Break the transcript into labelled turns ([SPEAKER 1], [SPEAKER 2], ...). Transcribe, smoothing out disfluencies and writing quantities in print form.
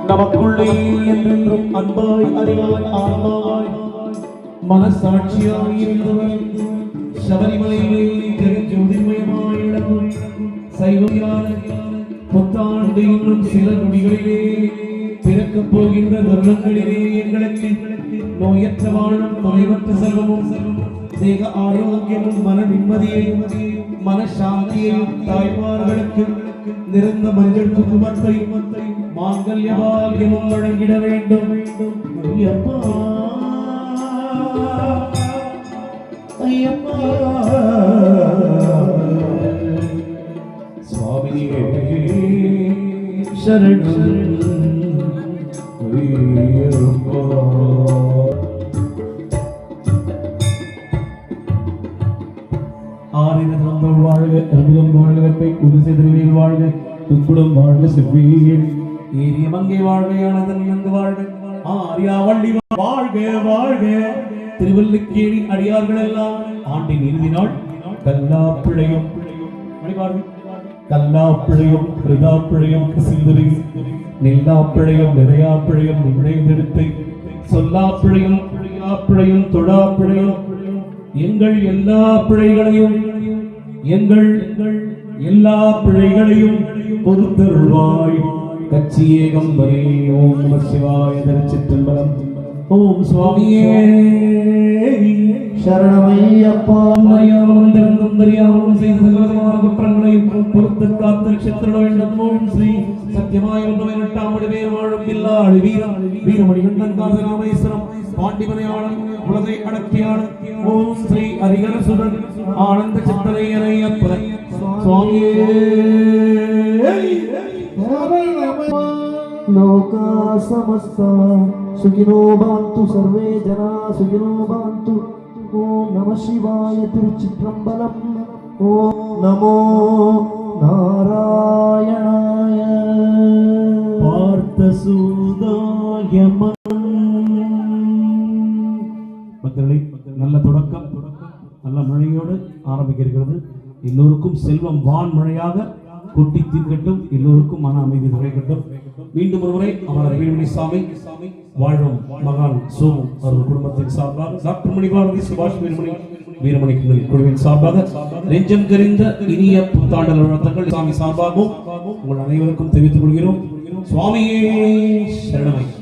[SPEAKER 1] நமக்குள்ளே என்றென்றும் அன்பாய் அறிவாய் ஆன்மாவாய் மனசாட்சியாய் இருந்தவர் சபரிமலையிலே ஜோதிர்மயமாய் இடமாய் சைவமான புத்தாண்டு இன்னும் சில நொடிகளிலே பிறக்கப் போகின்ற தருணங்களிலே எங்களுக்கு நோயற்ற வாழும் தொலைவற்ற செல்வமும் தேக ஆரோக்கியமும் மன நிம்மதியையும் மனசாந்தியையும் தாய்மார்களுக்கு நிறந்த மஞ்சள் குங்குமத்தையும் மாங்கல்ய பாக்கியமும் வழங்கிட வேண்டும். ஐயப்பா ஐயப்பா சுவாமியே சரணம் ஐயப்பா. ஆரிரதம் வாழ்க, அற்புதம் வாழ்க, வெப்பை குதிசை திருவியில் வாழ்க, துக்குடம் வாழ்க, செவ்வியில் ஏரிய மங்கை வாழ்க, ஆனந்தன் அங்கு வாழ்க, ஆரியாவள்ளி வாழ்க வாழ்க. திருவல்லிக்கேணி அடியார்கள் எல்லாம் ஆண்டின் இறுதி நாள் கல்லாப்பிழையும் கல்லாப்பிழையும் கிருதாப்பிழையும் சிந்துரியும் நெல்லாப்பிழையும் நிறையாப்பிழையும் நினைந்தெடுத்து சொல்லாப்பிழையும் பிழையாப்பிழையும் தொடாப்பிழையும் எங்கள் எல்லா பிழைகளையும் பொறுத்தருள்வாய். கச்சி ஏகம் வரை. ஓம் நம சிவாய. திருச்சிற்றம்பலம். ஓம் சுவாமியே சரணமையப்பா. அறியாமலும் தெரிந்தும் தெரியாமலும் செய்த சகலமான குற்றங்களையும் பொறுத்து காத்து ரட்சித்திட வேண்டும். ஓம் ஸ்ரீ சத்தியமாய ஒன்றுமே நட்டாமடிவே வாழும் இல்லாளி வீரம் வீரமணி கண்டன் காசராமேஸ்வரம் பாண்டிமனையாளன் உலகை அடக்கியாளன். ஓம் ஸ்ரீ ஹரிஹரசுதன் ஆனந்த சித்தரையனையப்ப சுவாமியே.
[SPEAKER 2] लोका समस्ता सुखिनो भवन्तु, सर्वे जना सुखिनो भवन्तु. ओम नमः शिवाय. तिरुचित्रम्बलम्. ओम नमो नारायणाय.
[SPEAKER 1] பார்த்தசூதாய பக்தர்களே, நல்ல தொடக்கம், நல்ல மழையோடு ஆரம்பிக்க இருக்கிறது. எல்லோருக்கும் செல்வம் வான் மழையாக கொட்டி தீர்க்கட்டும். எல்லோருக்கும் மன அமைதி கிடைக்கட்டும். மீண்டும் ஒருமுறை அமரர் வீரமணி சாமி வாழும் மகான் சோமு அவர்கள் குடும்பத்தின் சார்பாக, டாக்டர் மணிபாரதி சுபாஷ் வீரமணி குழுவின் சார்பாக நெஞ்சம் தெரிந்த இனிய புத்தாண்டு நல்வாழ்த்துக்கள் சாமி சார்பாகவும் உங்கள் அனைவருக்கும் தெரிவித்துக் கொள்கிறோம். சுவாமியே சரணமை.